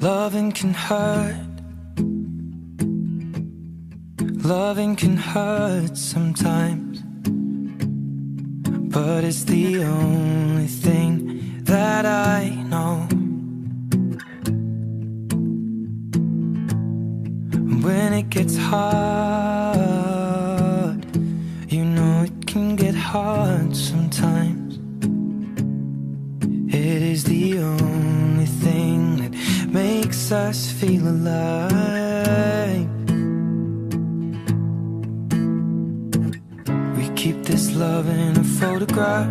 Loving can hurt. Loving can hurt sometimes, but it's the only thing that I know. When it gets hard, you know it can get hard sometimes. It is the only thing that makes us feel alive. We keep this love in a photograph.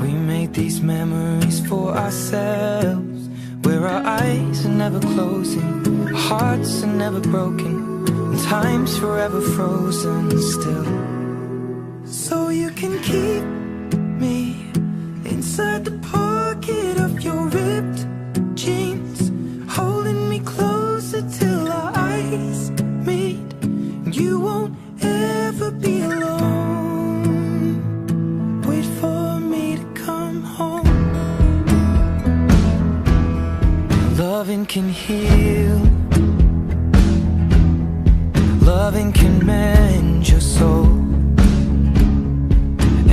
We made these memories for ourselves, where our eyes are never closing, our hearts are never broken, and time's forever frozen still. So you can keep me inside the pocket of your ripped jeans, holding me closer till our eyes meet. You won't ever be alone. Wait for me to come home. Loving can heal. Loving can mend your soul,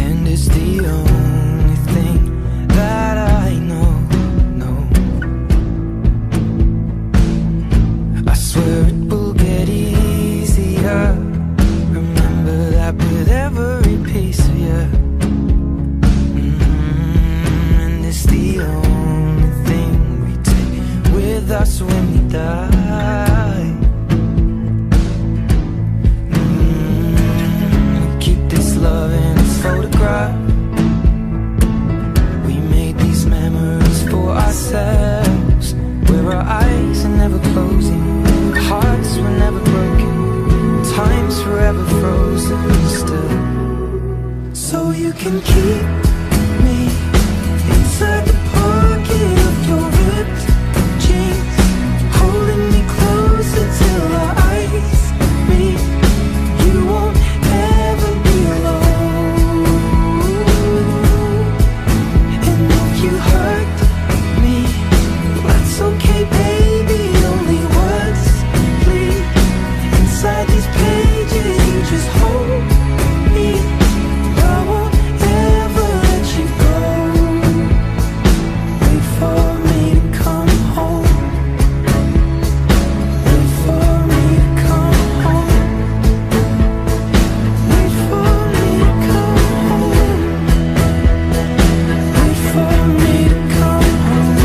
and it's the only thing that I know. I swear it will get easier. Remember that with every piece of you. And it's the only thing we take with us when we die. We keep this love in its photograph. We made these memories for ourselves, where our eyes are never closing, our hearts were never broken, time's forever frozen still. So you can keep me inside the pocket of your ripped jeans, holding me closer till our eyes meet. You won't ever be alone. And if you hurt me, that's okay, baby. Only words bleed inside these pages. You just hold me. I won't ever let you go. Wait for me to come home. Wait for me to come home. Wait for me to come home. Wait for me to come home.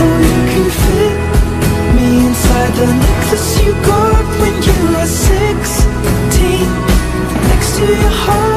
Oh, you can fit me inside the necklace you got when you were 16, next to your heart.